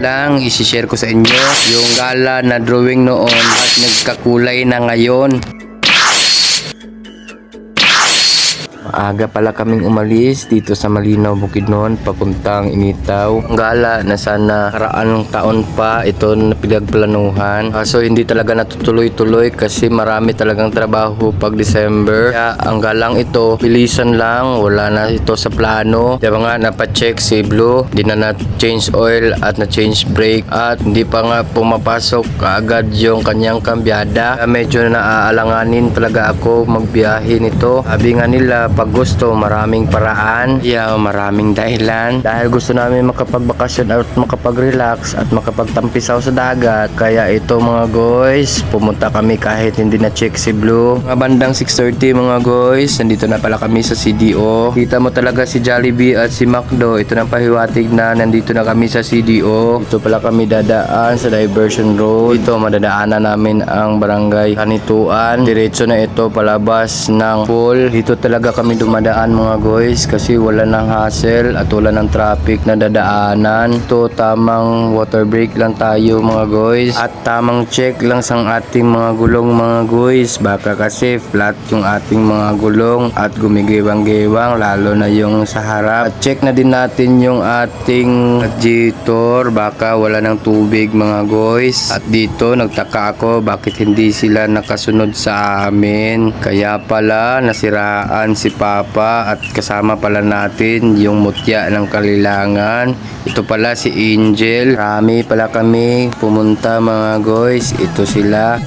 lang isi-share ko sa inyo yung gala na drawing noon at nagkakulay na ngayon. Maaga pala kaming umalis dito sa Malinaw, Bukidnon papuntang Initaw. Ang gala na sana karaang taon pa ito na pinagplanuhan. So hindi talaga natutuloy-tuloy kasi marami talagang trabaho pag December. Kaya ang galang ito, bilisan lang, wala na ito sa plano. Diba nga napacheck si Blue, hindi na change oil at na-change brake at hindi pa nga pumapasok kaagad yung kanyang kambyada. Medyo naaalanganin talaga ako magbiyahe nito. Sabi nga nila pag gusto maraming paraan, maraming dahilan dahil gusto namin makapagbakasyon at makapag-relax at makapagtampisaw sa dagat. Kaya ito mga guys, pumunta kami kahit hindi na check si Blue. Mga bandang 6:30 mga guys, nandito na pala kami sa CDO. Kita mo talaga si Jollibee at si McDo. Ito na pahiwatig na nandito na kami sa CDO. Ito pala kami dadaan sa Diversion Road. Dito madadaanan namin ang Barangay Kanituan. Diretso na ito palabas ng pool. Dito talaga kami dumadaan mga guys kasi wala nang hassle at wala nang traffic na dadaanan. Ito tamang water break lang tayo mga guys at tamang check lang sang ating mga gulong mga guys. Baka kasi flat yung ating mga gulong at gumigewang-gewang lalo na yung sa harap. At check na din natin yung ating radiator, baka wala ng tubig mga guys. At dito nagtaka ako bakit hindi sila nakasunod sa amin. Kaya pala nasiraan si Papa at kasama pala natin yung mutya ng Kalilangan. Ito pala si Angel. Marami pala kami pumunta mga guys. Ito sila.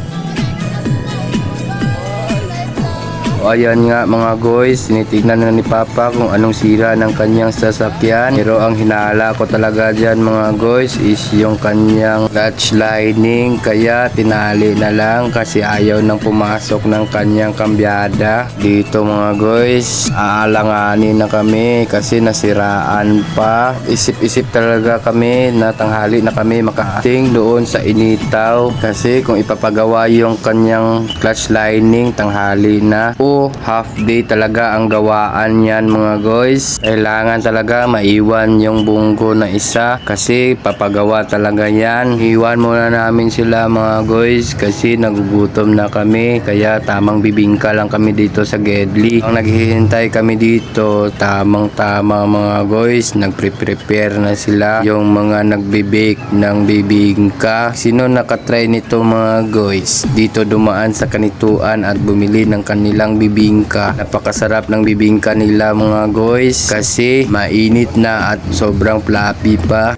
Ayan nga mga guys, tinitignan na ni Papa kung anong sira ng kanyang sasakyan. Pero ang hinala ko talaga dyan mga guys is yung kanyang clutch lining. Kaya tinali na lang kasi ayaw nang pumasok ng kanyang kambyada. Dito mga guys, aalanganin na kami kasi nasiraan pa. Isip-isip talaga kami na tanghali na kami makaating doon sa Initaw. Kasi kung ipapagawa yung kanyang clutch lining, tanghali na. Half day talaga ang gawaan yan mga guys. Kailangan talaga maiwan yung bunggo na isa kasi papagawa talaga yan. Iwan muna namin sila mga guys kasi nagugutom na kami. Kaya tamang bibingka lang kami dito sa Gedli. Ang naghihintay kami dito, tamang tama mga guys, nagpre-prepare na sila yung mga nagbibake ng bibingka. Sino nakatry nito mga guys? Dito dumaan sa Kanituan at bumili ng kanilang bibingka. Napakasarap ng bibingka nila mga guys kasi mainit na at sobrang fluffy pa.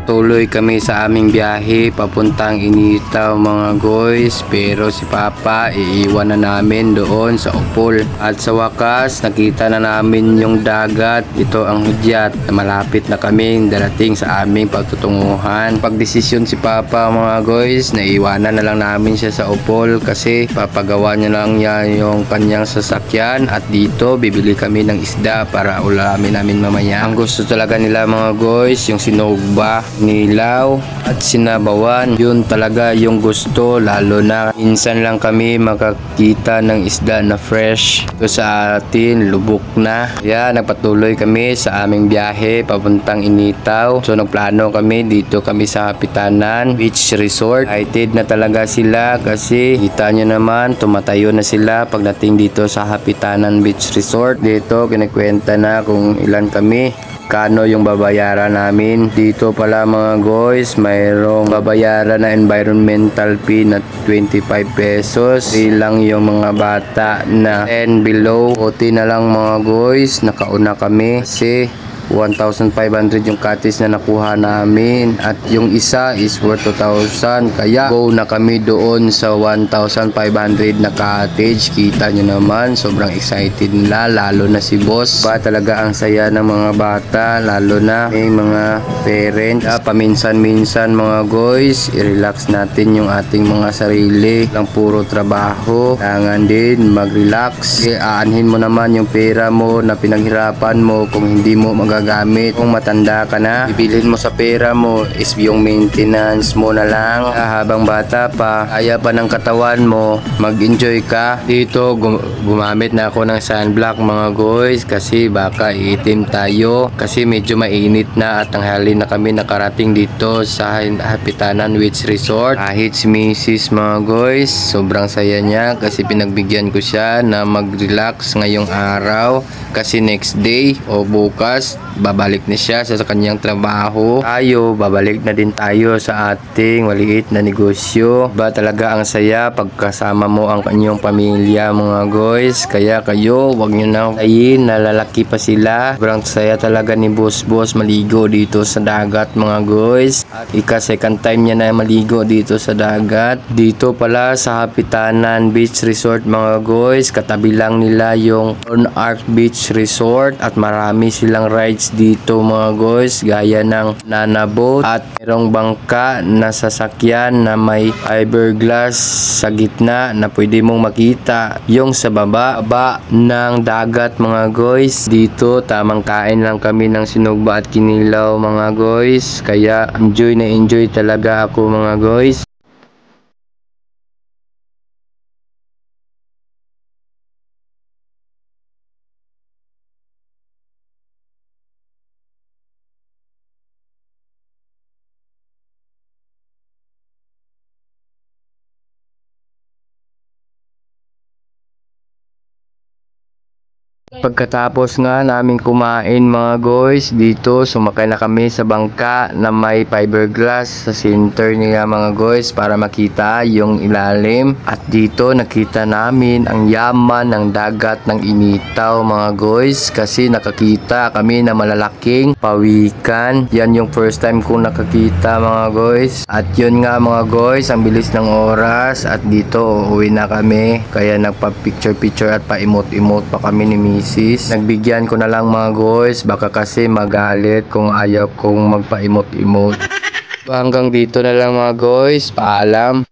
Tuloy kami sa aming biyahe papuntang Initaw mga guys, pero si Papa iiwan na namin doon sa Upol. At sa wakas nakita na namin yung dagat. Ito ang hudyat na malapit na kaming darating sa aming pagtutunguhan. Pagdesisyon si Papa mga guys, naiwanan na lang namin siya sa Upol kasi papagawa niya lang yung kanyang sasakyan at dito bibili kami ng isda para ulamin namin mamaya. Ang gusto talaga nila mga guys, yung sinugba, nilaw at sinabawan. Yun talaga yung gusto, lalo na minsan lang kami makakita ng isda na fresh. Ito sa atin lubok na. Kaya nagpatuloy kami sa aming biyahe papuntang Initaw. So nagplano kami dito kami sa Kapitanan Beach Resort. Excited na talaga sila kasi kita nyo naman tumatayo na sila pagdating dito sa Kapitanan Beach Resort. Dito kinikwenta na kung ilan kami, kano yung babayaran namin. Dito pala mga guys, mayroong babayaran na environmental fee na 25 pesos. Ilang yung mga bata na 10 below. Puti na lang mga guys, nakauna kami kasi 1,500 yung cottage na nakuha namin at yung isa is worth 2,000. Kaya go na kami doon sa 1,500 na cottage. Kita nyo naman, sobrang excited nila, lalo na si boss. Talaga ang saya ng mga bata, lalo na may mga parents. Paminsan-minsan mga guys, i-relax natin yung ating mga sarili. Lang puro trabaho, kailangan din mag-relax. Aanhin mo naman yung pera mo na pinaghirapan mo kung hindi mo magagamit. Kung matanda ka na, bibilhin mo sa pera mo is yung maintenance mo na lang. Habang bata pa, kaya pa ng katawan mo, mag-enjoy ka. Dito gumamit na ako ng sunblock mga guys kasi baka iitim tayo kasi medyo mainit na at tanghali na kami nakarating dito sa Hapitanan Beach Resort. Kahit si Mrs. mga guys, sobrang saya niya kasi pinagbigyan ko siya na mag-relax ngayong araw kasi next day o bukas babalik na siya sa kanyang trabaho. Tayo, babalik na din tayo sa ating maliit na negosyo. Ba talaga ang saya pagkasama mo ang kanyang pamilya mga guys. Kaya kayo, wag nyo nang tayin, nalalaki pa sila. Sobrang saya talaga ni Boss maligo dito sa dagat mga guys. At second time niya na maligo dito sa dagat. Dito pala sa Hapitanan Beach Resort mga guys. Katabi lang nila yung On Arc Beach Resort at marami silang rides dito mga guys gaya ng Nana Boat at merong bangka na sasakyan na may fiberglass sa gitna na pwede mong makita yung sa baba ng dagat mga guys. Dito tamang kain lang kami ng sinugba at kinilaw mga guys kaya enjoy na enjoy talaga ako mga guys. Pagkatapos nga namin kumain mga guys, dito sumakay na kami sa bangka na may fiberglass sa center niya mga guys para makita yung ilalim. At dito nakita namin ang yaman ng dagat ng Initaw mga guys kasi nakakita kami na malalaking pawikan. Yan yung first time ko nakakita mga guys. At yun nga mga guys, ang bilis ng oras at dito uuwi na kami. Kaya nagpa-picture at pa-emote pa kami ni Mrs. Nagbigyan ko na lang mga guys, baka kasi magalit kung ayaw kong magpa-emote. Hanggang dito na lang mga guys, paalam.